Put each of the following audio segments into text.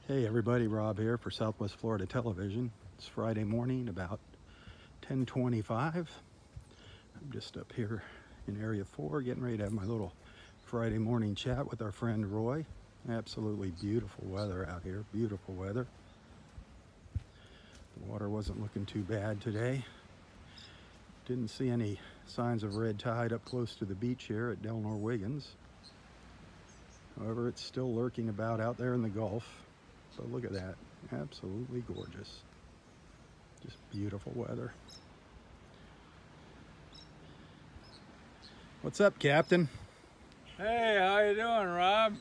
Hey everybody, Rob here for Southwest Florida Television. It's Friday morning, about 10:25. I'm just up here in Area 4 getting ready to have my little Friday morning chat with our friend Roy. Absolutely beautiful weather out here, beautiful weather. The water wasn't looking too bad today. Didn't see any signs of red tide up close to the beach here at Delnor Wiggins. However, it's still lurking about out there in the Gulf. So look at that, absolutely gorgeous. Just beautiful weather. What's up, Captain? Hey, how you doing, Rob?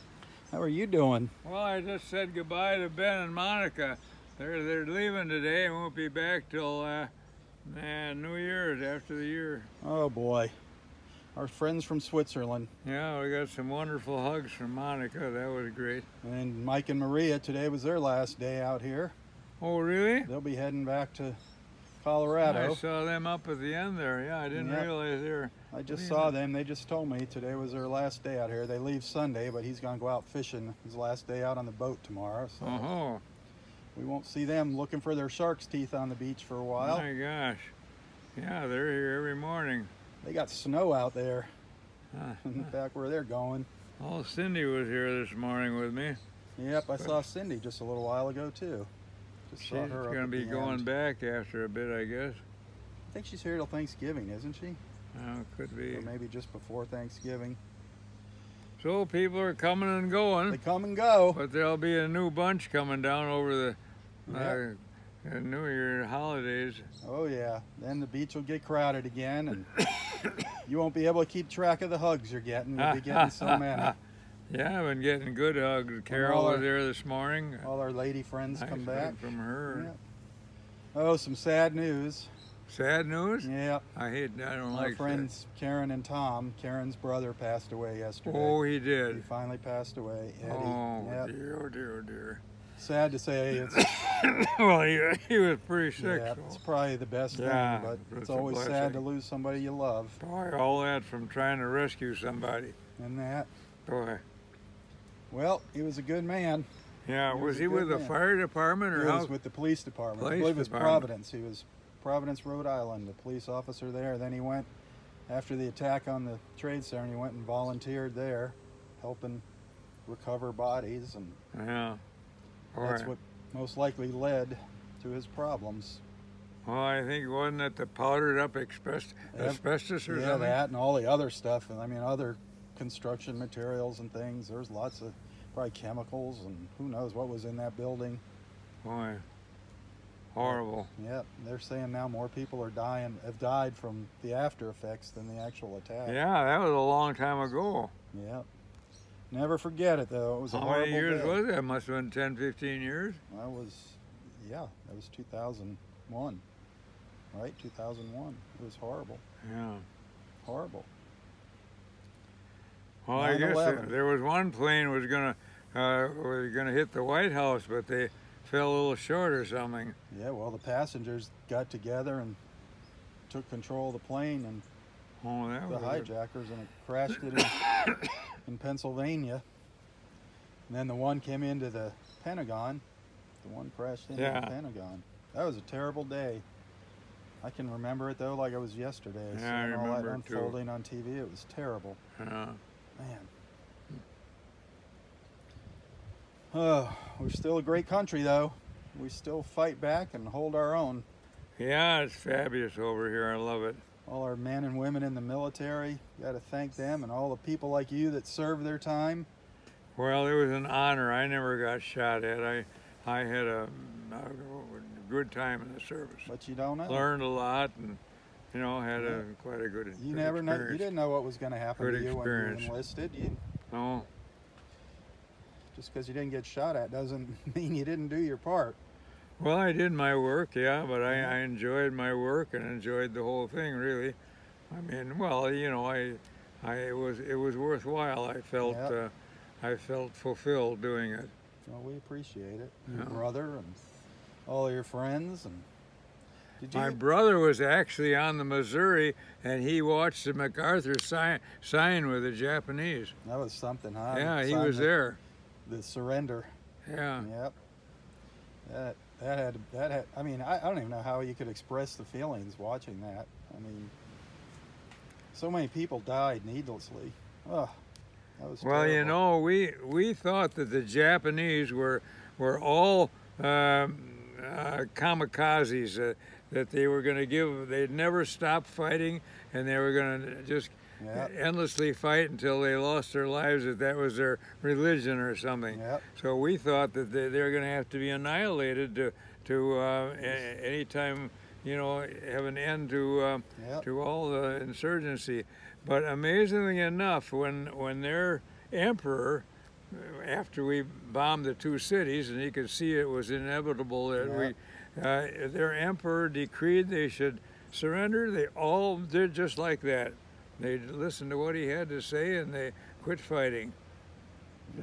How are you doing? Well, I just said goodbye to Ben and Monica. They're leaving today and won't be back till New Year's, after the year. Oh boy, our friends from Switzerland. Yeah, we got some wonderful hugs from Monica. That was great. And Mike and Maria, today was their last day out here. Oh, really? They'll be heading back to Colorado. I saw them up at the end there. Yeah, I didn't realize they were. I just saw them. They just told me today was their last day out here. They leave Sunday, but he's going to go out fishing his last day out on the boat tomorrow. So we won't see them looking for their shark's teeth on the beach for a while. My gosh. Yeah, they're here every morning. They got snow out there back where they're going. Oh, Cindy was here this morning with me. Yep, I saw Cindy just a little while ago too. Just saw her. She's going to be going back after a bit, I guess. I think she's here till Thanksgiving, isn't she? Oh, could be. Or maybe just before Thanksgiving. So people are coming and going. They come and go. But there'll be a new bunch coming down over the New Year holidays. Oh yeah, then the beach will get crowded again, and you won't be able to keep track of the hugs you're getting. You'll be getting so many. Yeah, I've been getting good hugs. Carol was there this morning. All our lady friends come back. From her. Yeah. Oh, some sad news. Sad news? Yeah. I don't like our friends Karen and Tom. Karen's brother passed away yesterday. Oh, he did. He finally passed away. Eddie. Oh, yep. dear, oh, dear, oh, dear. Sad to say. It's, well, he was pretty sick. Yeah, so. it's probably the best thing, but it's always sad to lose somebody you love. Boy, all that from trying to rescue somebody. And that. Boy. Well, he was a good man. Yeah, was he with the fire department or He was with the police department. I believe it was Providence. He was Providence, Rhode Island, the police officer there. Then he went, after the attack on the Trade Center, he went and volunteered there, helping recover bodies, and that's what most likely led to his problems. Well, I think wasn't it the powdered up asbestos or something? Yeah, that and all the other stuff. I mean, other construction materials and things. There's lots of probably chemicals, and who knows what was in that building. Boy, horrible. Yeah, they're saying now more people have died from the after effects than the actual attack. Yeah, that was a long time ago. Yeah. Never forget it, though. It was a horrible day. How many years was it? It must have been 10, 15 years? That was 2001, right? 2001. It was horrible. Yeah. Horrible. Well, I guess there was one plane was gonna hit the White House, but they fell a little short or something. Yeah, well, the passengers got together and took control of the plane, and the hijackers, and it crashed it in Pennsylvania. And then the one came into the Pentagon. The one crashed into the Pentagon. That was a terrible day. I can remember it though like it was yesterday. Yeah, I remember all that it too. unfolding on TV. It was terrible. Yeah. Man. Oh, we're still a great country though. We still fight back and hold our own. Yeah, it's fabulous over here. I love it. All our men and women in the military, got to thank them, and all the people like you that serve their time. Well, it was an honor. I never got shot at. I had a good time in the service. But you don't know. Learned a lot, and had quite a good. You never know. You didn't know what was going to happen to you when you enlisted. No. Just because you didn't get shot at doesn't mean you didn't do your part. Well, I did my work, yeah, but I enjoyed my work and enjoyed the whole thing, really. I mean, well, it was worthwhile. I felt fulfilled doing it. Well, we appreciate it. Your brother and all your friends. And my brother was actually on the Missouri, and he watched the MacArthur sign with the Japanese. That was something, huh? Yeah, he was there. The surrender. Yeah. Yep. That had. I mean, I don't even know how you could express the feelings watching that. I mean, so many people died needlessly. Oh, that was well, terrible. you know, we thought that the Japanese were all kamikazes. That they were going to they'd never stop fighting, and they were going to just endlessly fight until they lost their lives, that was their religion or something. So we thought that they were going to have to be annihilated to anytime, you know, have an end to all the insurgency. But amazingly enough, when their emperor, after we bombed the 2 cities, and you could see it was inevitable that their emperor decreed they should surrender, they all did just like that. They listened to what he had to say, and they quit fighting.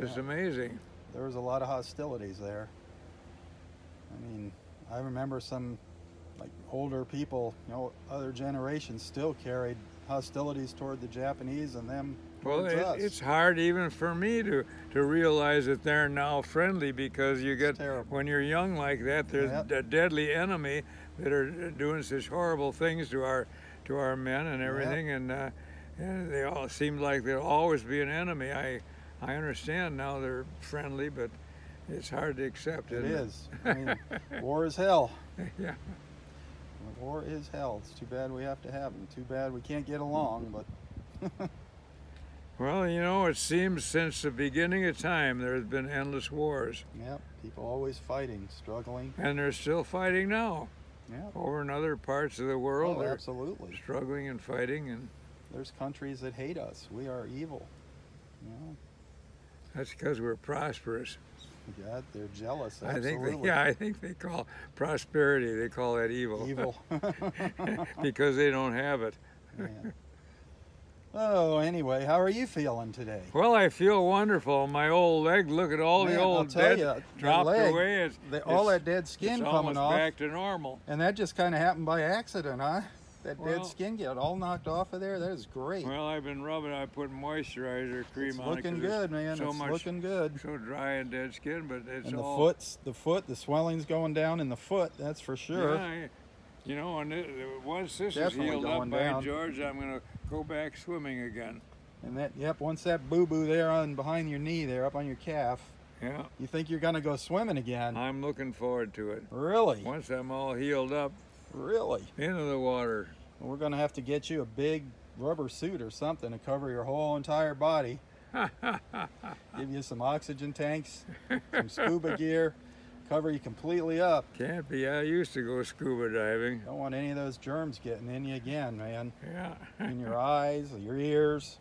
It's amazing. There was a lot of hostilities there. I mean, I remember some like older people, you know, other generations still carried hostilities toward the Japanese and them. Well, it's hard even for me to realize that they're now friendly, because you get, when you're young like that, there's a deadly enemy that are doing such horrible things to our men and everything, and they all seem like they'll always be an enemy. I understand now they're friendly, but it's hard to accept. It is. I mean, war is hell. Yeah. War is hell. It's too bad we have to have them. Too bad we can't get along, but. Well, you know, it seems since the beginning of time there's been endless wars. Yep, people always fighting, struggling. And they're still fighting now. Yep. Over in other parts of the world. Oh, they're absolutely. Struggling and fighting. And there's countries that hate us. We are evil. You know? That's because we're prosperous. Yeah, they're jealous. Absolutely. I think they call prosperity, they call that evil. Evil. Because they don't have it. Yeah. Oh, anyway, how are you feeling today? Well, I feel wonderful. My old leg, look at all the old dead dropped away. All that dead skin coming off. Back to normal. And that just kind of happened by accident, huh? That dead skin get all knocked off of there. That is great. Well, I've been rubbing. I put moisturizer cream on it. It's looking good, man. So it's much, looking good. So dry and dead skin, but it's and all. The swelling's going down in the foot. That's for sure. Yeah, you know, and once this is healed up, by George, I'm going to go back swimming again. And that, once that boo-boo there on behind your knee there, up on your calf, you think you're going to go swimming again. I'm looking forward to it. Really? Once I'm all healed up. Really? Into the water. Well, we're going to have to get you a big rubber suit or something to cover your whole entire body. Give you some oxygen tanks, some scuba gear. Cover you completely up. Can't be. I used to go scuba diving. Don't want any of those germs getting in you again, man. Yeah. In your eyes, your ears.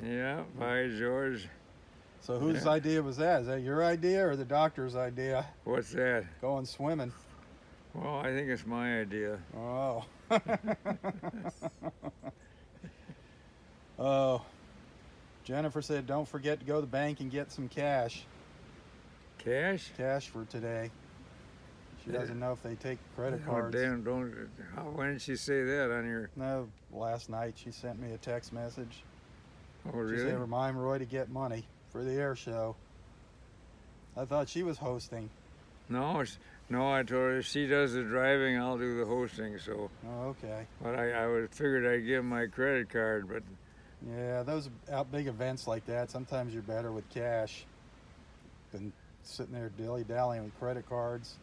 Yeah, by George. So whose idea was that? Is that your idea or the doctor's idea? What's that? Going swimming. Well, I think it's my idea. Oh. Oh. Jennifer said, don't forget to go to the bank and get some cash. Cash? Cash for today. She doesn't know if they take credit cards. Damn, when did she say that on your... No, last night she sent me a text message. Oh, really? She said, remind Roy to get money for the air show. I thought she was hosting. No, I told her if she does the driving, I'll do the hosting, so... Oh, okay. But I figured I'd give my credit card, but... Yeah, those big events like that, sometimes you're better with cash than sitting there dilly-dallying with credit cards.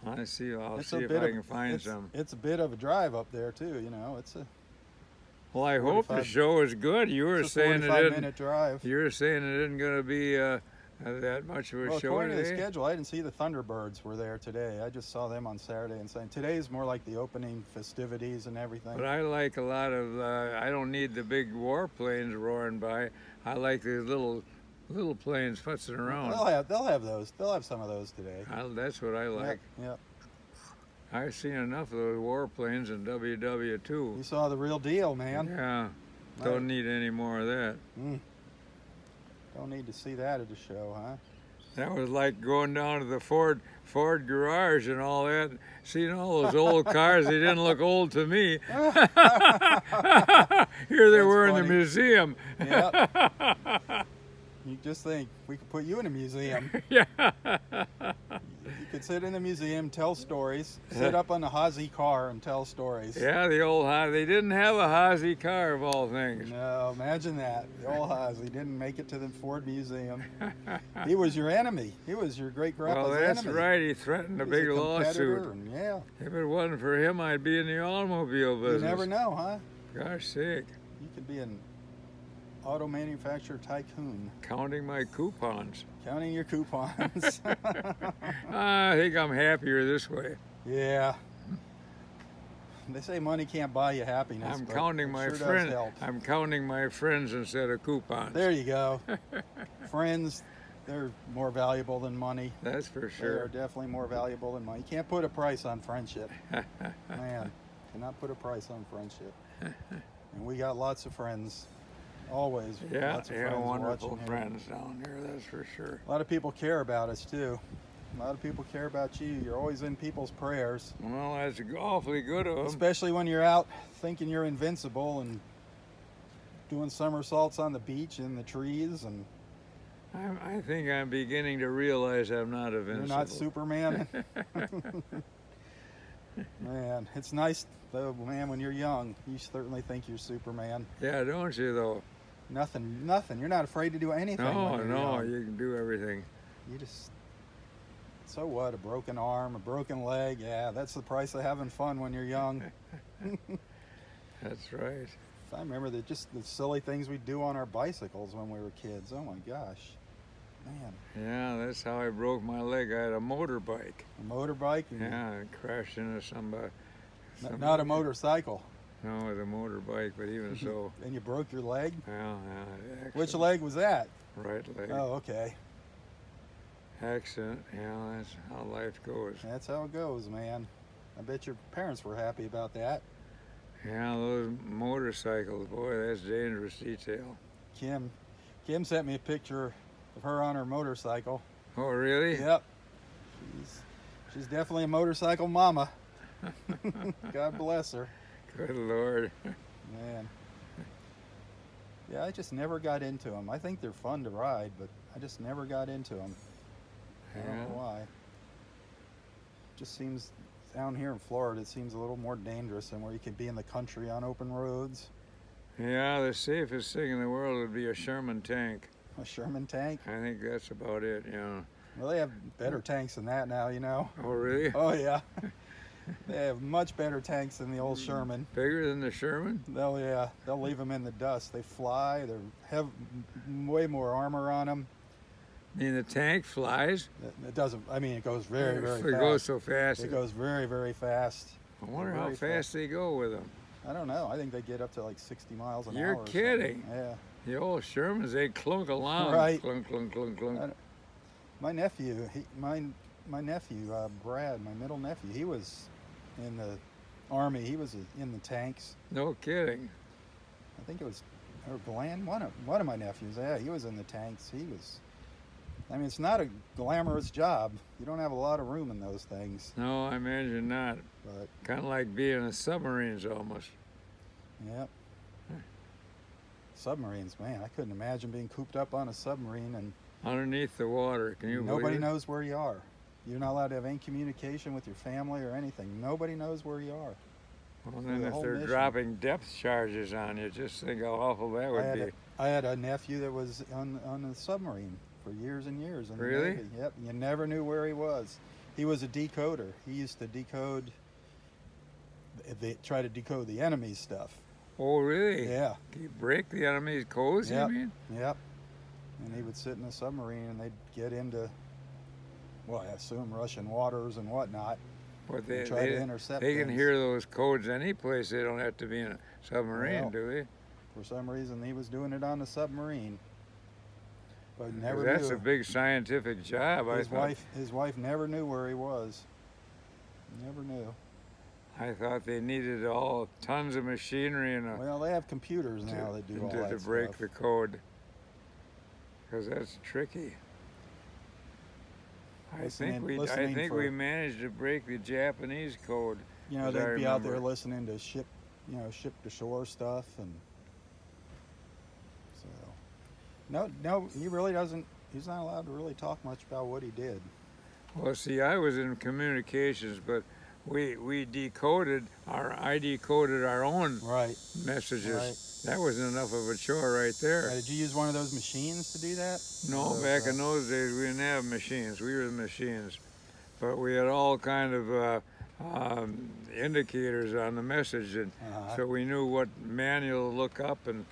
I'll see if I can find some. It's a bit of a drive up there too, you know. It's a. Well, I hope the show is good. You were saying it isn't. 45-minute drive. You were saying it isn't going to be that much of a show according today. To the schedule, I didn't see the Thunderbirds were there today. I just saw them on Saturday and Sunday. Today's more like the opening festivities and everything. But I like a lot of. I don't need the big warplanes roaring by. I like the little planes futzing around. They'll have those. They'll have some of those today. That's what I like. Yep. I've seen enough of those warplanes in WW2. You saw the real deal, man. Yeah. Don't need any more of that. Don't need to see that at the show, huh? That was like going down to the Ford garage and all that, seeing all those old cars. They didn't look old to me. Here they were in the museum. Yep. You just think we could put you in a museum. Yeah. You could sit in the museum, tell stories, sit up on the Hazy car and tell stories. Yeah, the old Hazy. They didn't have a Hazy car of all things. No, imagine that. The old Hazy didn't make it to the Ford Museum. He was your enemy. He was your great-grandpa's enemy. Well, that's right. He threatened a big lawsuit. And, yeah. If it wasn't for him, I'd be in the automobile business. You never know, huh? Gosh sake. You could be an auto manufacturer tycoon. Counting my coupons. Counting your coupons. I think I'm happier this way. Yeah. They say money can't buy you happiness. I'm counting my friends. I'm counting my friends instead of coupons. There you go. Friends, they're more valuable than money. That's for sure. They are definitely more valuable than money. You can't put a price on friendship. Man, cannot put a price on friendship. And we got lots of friends. Always. Yeah, lots of friends wonderful friends down here, that's for sure. A lot of people care about us too. A lot of people care about you. You're always in people's prayers. Well, that's awfully good of them. Especially when you're out thinking you're invincible and doing somersaults on the beach in the trees. And I think I'm beginning to realize I'm not invincible. You're not Superman? Man, it's nice though, man, when you're young. You certainly think you're Superman. Yeah, don't you though? Nothing. You're not afraid to do anything. No, you can do everything. You just, so what, a broken arm, a broken leg, yeah, that's the price of having fun when you're young. That's right. I remember just the silly things we'd do on our bicycles when we were kids. Oh my gosh, man. Yeah, that's how I broke my leg. I had a motorbike. A motorbike? Yeah, I crashed into somebody. Not a motorcycle. No, with a motorbike, but even so. And you broke your leg? Yeah. Which leg was that? Right leg. Oh, okay. Accident, yeah, that's how life goes. That's how it goes, man. I bet your parents were happy about that. Yeah, those motorcycles, boy, that's dangerous detail. Kim sent me a picture of her on her motorcycle. Oh, really? Yep. She's definitely a motorcycle mama. God bless her. Good Lord. Man. Yeah, I just never got into them. I think they're fun to ride, but I just never got into them. I don't know why. Just seems, down here in Florida, it seems a little more dangerous than where you could be in the country on open roads. Yeah, the safest thing in the world would be a Sherman tank. A Sherman tank? I think that's about it, yeah. Well, they have better tanks than that now, you know. Oh, really? Oh, yeah. They have much better tanks than the old Sherman. Bigger than the Sherman? They'll leave them in the dust. They fly. They have way more armor on them. I mean, the tank flies? It doesn't. I mean, it goes very, very fast. It goes so fast. It goes very, very fast. I wonder how fast they go with them. I don't know. I think they get up to like 60 miles an hour. You're kidding. Yeah. The old Shermans, they clunk along. Right. Clunk, clunk, clunk, clunk. My nephew, my nephew, Brad, my middle nephew, he was in the Army. He was in the tanks. No kidding. I think it was, or Glenn, one of my nephews. Yeah, he was in the tanks. He was. I mean, it's not a glamorous job. You don't have a lot of room in those things. No, I imagine not. But kind of like being in submarines almost. Yep. Submarines, man. I couldn't imagine being cooped up on a submarine and underneath the water. Can you believe it? Nobody knows where you are. You're not allowed to have any communication with your family or anything. Nobody knows where you are. Well, then if they're dropping depth charges on you, just think how awful that would be. I had a nephew that was on a submarine for years and years. In the really? Navy. Yep. You never knew where he was. He was a decoder. He used to decode. They try to decode the enemy's stuff. Oh, really? Yeah. Can you break the enemy's codes, yep. you mean? Yep. And he would sit in a submarine and they'd get into, well, I assume Russian waters and whatnot. But they try to intercept They can things. hear those codes any place. They don't have to be in a submarine, do they? For some reason, he was doing it on a submarine. But never That's knew. a big scientific job. His wife never knew where he was. Never knew. I thought they needed tons of machinery and well, they have computers now that do all that to break the code. Because that's tricky. I think we managed to break the Japanese code. You know, they'd be out there listening to ship to shore stuff, and so No, he really doesn't. He's not allowed to really talk much about what he did. Well, see, I was in communications, but I decoded our own messages. Right. That wasn't enough of a chore right there. Did you use one of those machines to do that? No, back in those days we didn't have machines. We were the machines, but we had all kind of indicators on the message, and so we knew what manual to look up and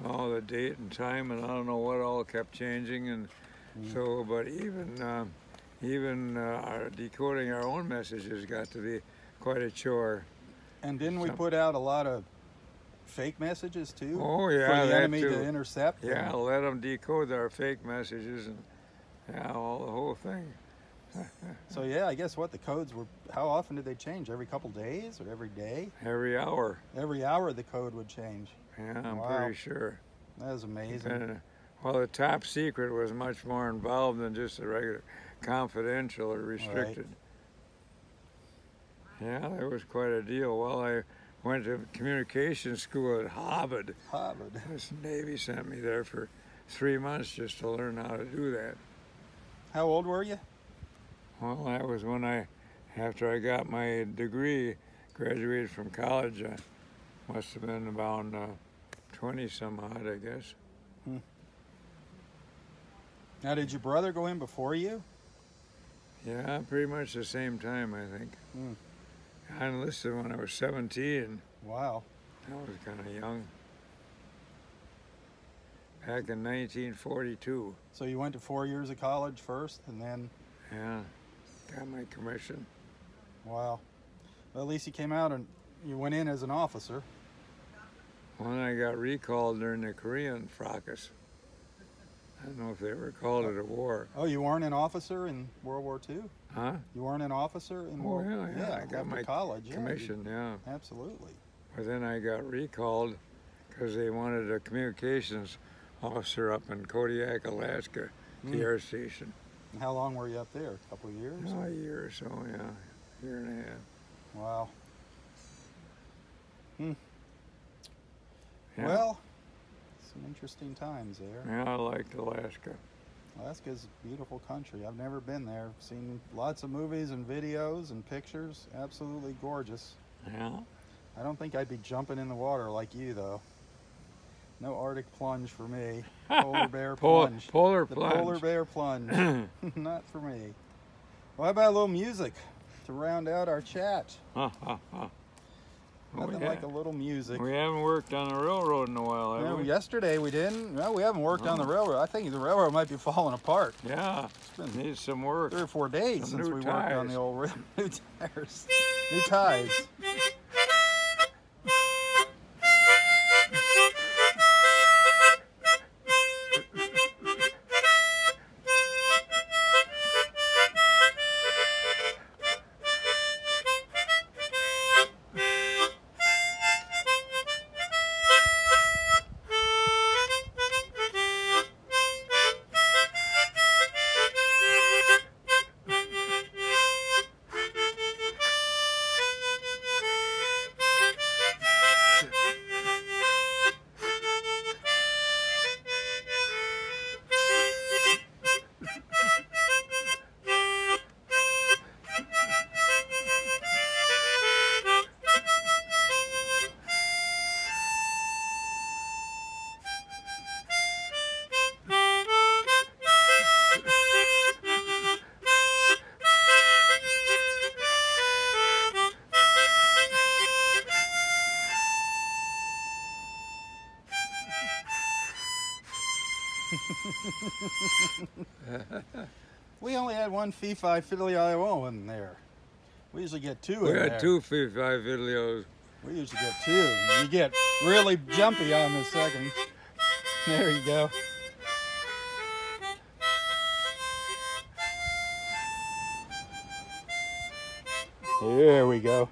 all the date and time, and I don't know what all kept changing, and so. But even our decoding our own messages got to be quite a chore. And didn't we put out a lot of fake messages too? Oh yeah, for the enemy to intercept. Yeah, let them decode our fake messages and all the whole thing. So yeah, I guess the codes were. How often did they change? Every couple days or every day? Every hour. Every hour the code would change. Yeah, I'm pretty sure. That is amazing. Well, the top secret was much more involved than just a regular confidential or restricted. Right. Yeah, that was quite a deal. Well, I went to communication school at Harvard. The Navy sent me there for 3 months just to learn how to do that. How old were you? Well, that was when after I got my degree, graduated from college, I must have been about 20 some odd, I guess. Now, did your brother go in before you? Yeah, pretty much the same time, I think. I enlisted when I was 17. Wow. I was kind of young. Back in 1942. So you went to 4 years of college first, and then... Yeah, got my commission. Wow. Well, at least you came out and you went in as an officer. When I got recalled during the Korean fracas. I don't know if they ever called it a war. Oh, you weren't an officer in World War II? Huh? You weren't an officer in World War II? Yeah, I got my college commission, yeah. Absolutely. But then I got recalled because they wanted a communications officer up in Kodiak, Alaska, the air station. And how long were you up there? A couple of years? Oh, a year or so, yeah. Year and a half. Wow. Yeah. Well, some interesting times there. Yeah, I liked Alaska. Alaska's a beautiful country. I've never been there. I've seen lots of movies and videos and pictures. Absolutely gorgeous. Yeah. I don't think I'd be jumping in the water like you, though. No Arctic plunge for me. Polar bear plunge. Polar bear plunge. Not for me. Well, how about a little music to round out our chat? Nothing like a little music. We haven't worked on the railroad in a while, have we? Yesterday we didn't. Well, we haven't worked on the railroad. I think the railroad might be falling apart. Yeah, it needs some work. 3 or 4 days since we worked on the old railroad. New tires. New ties. We only had one fee-fi fiddly-o in there. We usually get 2 in there. We got 2 fee-fi fiddly-os. We usually get 2. You get really jumpy on the second. There you go. There we go.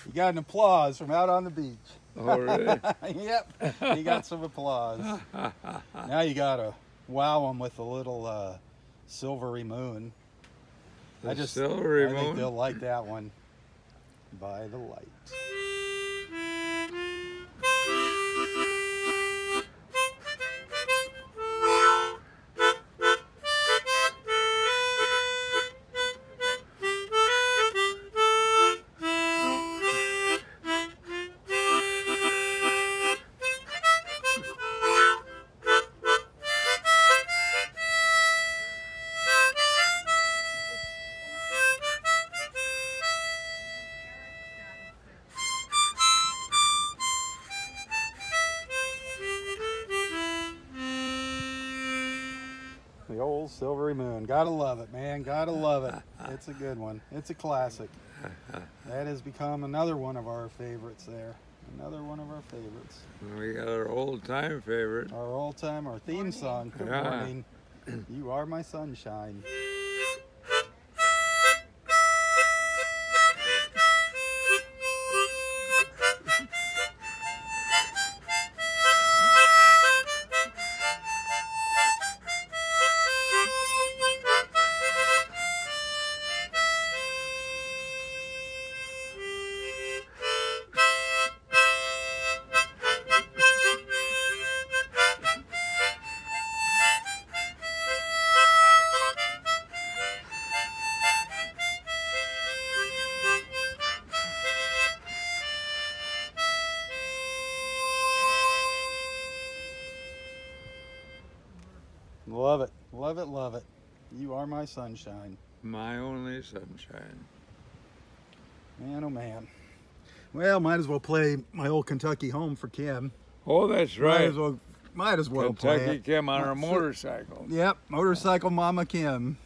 You got an applause from out on the beach. Oh, really? Yep, he got some applause. Now you gotta wow him with a little silvery moon. Silvery I think moon? they'll like that one. By the light. The old silvery moon. Gotta love it, man. Gotta love it. It's a good one. It's a classic. That has become another one of our favorites there. Another one of our favorites. We got our old-time favorite. Our all-time, our theme song. Good morning. You are my sunshine. Love it, love it, love it. You are my sunshine. My only sunshine. Man, oh man. Well, might as well play my old Kentucky home for Kim. Oh, that's right. Might as well play Kentucky it. Kim on her motorcycle. Yep, motorcycle Mama Kim.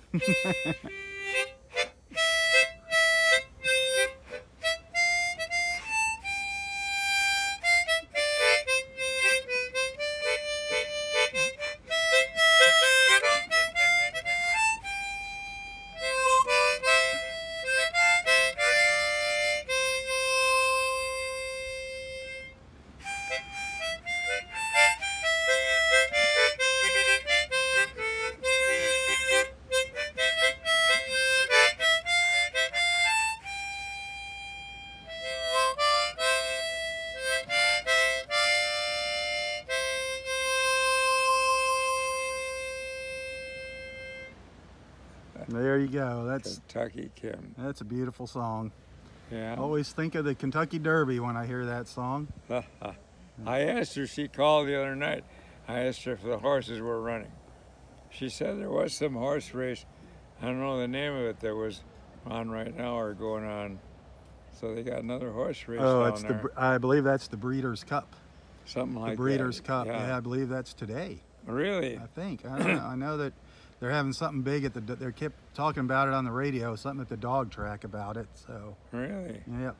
There you go. That's Kentucky Kim. That's a beautiful song. Yeah. Always think of the Kentucky Derby when I hear that song. I asked her, she called the other night. I asked her if the horses were running. She said there was some horse race. I don't know the name of it that was on right now or going on. So they got another horse race down there. I believe that's the Breeders' Cup. Something like that. The Breeders' Cup. Yeah. Yeah, I believe that's today. Really? I think. I don't know. I know that they're having something big at they kept talking about it on the radio, something at the dog track about it. So. Really? Yep.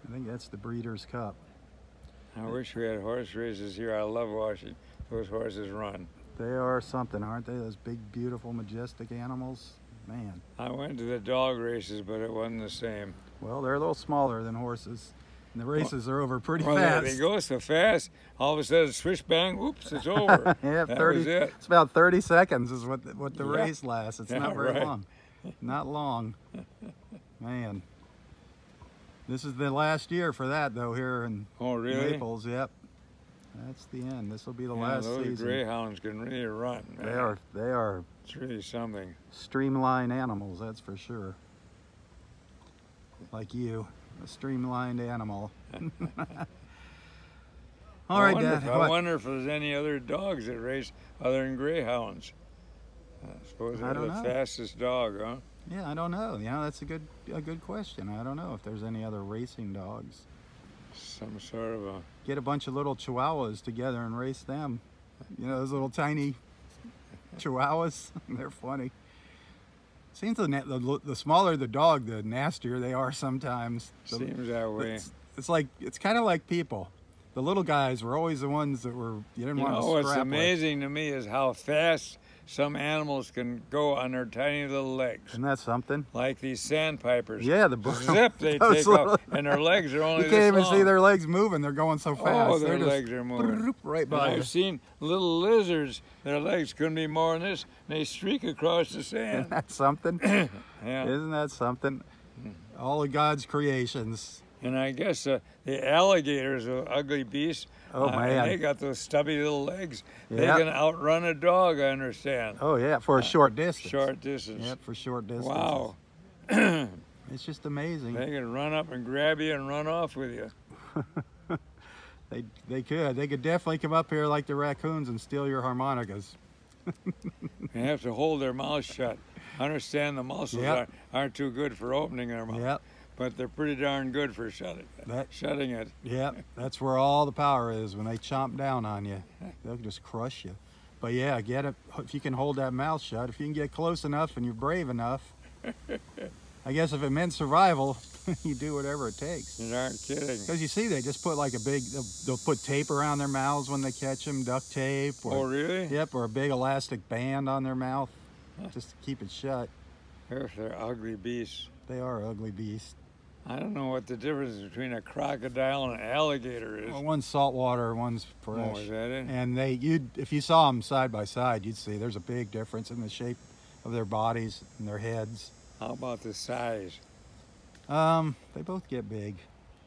I think that's the Breeders' Cup. I wish we had horse races here. I love watching those horses run. They are something, aren't they? Those big, beautiful, majestic animals. Man. I went to the dog races, but it wasn't the same. Well, they're a little smaller than horses. And the races are over pretty well, fast. They go so fast. All of a sudden, swish bang, whoops, it's over. Yeah, that 30. was it. It's about 30 seconds is what the race lasts. It's not very right. long. Not long. Man. This is the last year for that though here in Naples. Yep. That's the end. This will be the last those season. greyhounds can really run, man. They are. It's really something. Streamlined animals, that's for sure. Like you, a streamlined animal. All right, Dad. I wonder if there's any other dogs that race other than greyhounds. I suppose they're the fastest dog, huh? Yeah, I don't know. You know, that's a good question. I don't know if there's any other racing dogs. Some sort of a... Get a bunch of little chihuahuas together and race them. You know, those little tiny chihuahuas. They're funny. Seems the smaller the dog, the nastier they are sometimes. Seems that way. It's kind of like people. the little guys were always the ones that were, you didn't want to strap. What's amazing to me is how fast some animals can go on their tiny little legs. Isn't that something? Like these sandpipers. Yeah, zip they take off, and their legs are only you can't even long. see their legs moving. They're going so fast. Oh, their They're legs are moving. Right by you. I've seen little lizards, their legs couldn't be more than this, and they streak across the sand. Isn't that something? Yeah. Isn't that something? All of God's creations. And I guess the alligators are ugly beasts. Oh, man. And they got those stubby little legs. Yep. They can outrun a dog, I understand. Oh, yeah, for a short distance. Short distance. Yep, for short distance. Wow. It's just amazing. They can run up and grab you and run off with you. They could. They could definitely come up here like the raccoons and steal your harmonicas. They have to hold their mouth shut. I understand the muscles aren't too good for opening their mouth. Yep. But they're pretty darn good for shutting it. Yeah, that's where all the power is. When they chomp down on you, they'll just crush you. But yeah, get it if you can hold that mouth shut. If you can get close enough and you're brave enough, I guess if it meant survival, you do whatever it takes. You aren't kidding. Because you see, they just put like a big, they'll put tape around their mouths when they catch them, duct tape. Or, oh, really? Yep, or a big elastic band on their mouth, just to keep it shut. They're ugly beasts. They are ugly beasts. I don't know what the difference between a crocodile and an alligator is. Well, one's saltwater, one's fresh. Oh, is that it? And if you saw them side by side, you'd see there's a big difference in the shape of their bodies and their heads. How about the size? They both get big.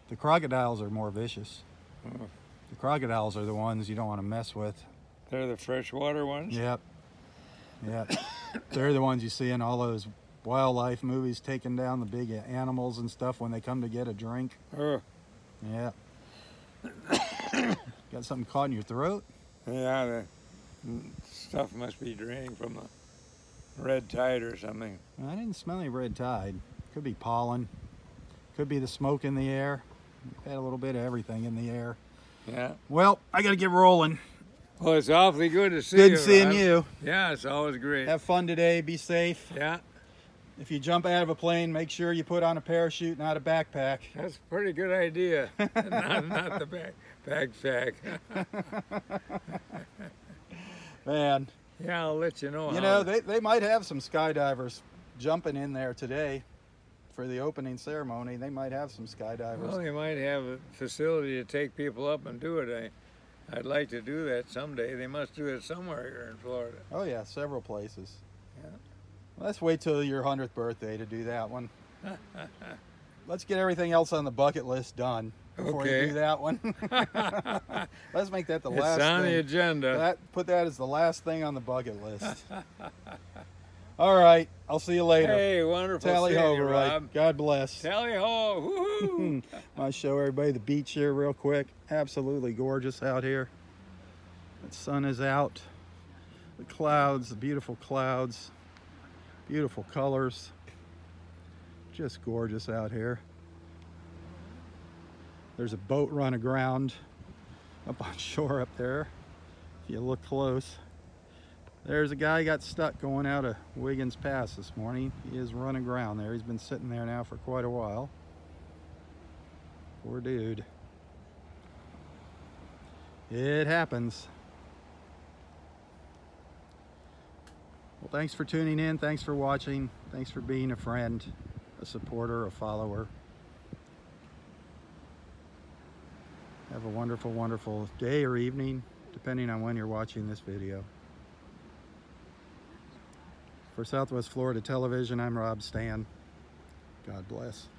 The crocodiles are more vicious. Oh. The crocodiles are the ones you don't want to mess with. They're the freshwater ones? Yep. Yep. They're the ones you see in all those wildlife movies taking down the big animals and stuff when they come to get a drink. Yeah. Got something caught in your throat? Yeah, the stuff must be draining from the red tide or something. I didn't smell any red tide. Could be pollen. Could be the smoke in the air. We've had a little bit of everything in the air. Yeah. Well, I got to get rolling. Well, it's awfully good to see you. Good seeing you. Yeah, it's always great. Have fun today. Be safe. Yeah. If you jump out of a plane, make sure you put on a parachute, not a backpack. That's a pretty good idea. not the backpack. Man. Yeah, I'll let you know. You know, they might have some skydivers jumping in there today for the opening ceremony. They might have some skydivers. Well, they might have a facility to take people up and do it. I'd like to do that someday. They must do it somewhere here in Florida. Oh, yeah, several places. Yeah. Well, let's wait till your 100th birthday to do that one. Let's get everything else on the bucket list done before you do that one. Let's make that the last thing. It's on the agenda. Put that as the last thing on the bucket list. All right, I'll see you later. Hey, wonderful Tally seeing ho, you, right? Rob. God bless. Tally ho, woohoo! I'll show everybody the beach here real quick. Absolutely gorgeous out here. The sun is out. The clouds, the beautiful clouds. Beautiful colors. Just gorgeous out here. There's a boat run aground up on shore up there. If you look close. There's a guy got stuck going out of Wiggins Pass this morning. He is running aground there. He's been sitting there now for quite a while. Poor dude. It happens. Well, thanks for tuning in. Thanks for watching. Thanks for being a friend, a supporter, a follower. Have a wonderful, wonderful day or evening, depending on when you're watching this video. For Southwest Florida Television, I'm Rob Stan. God bless.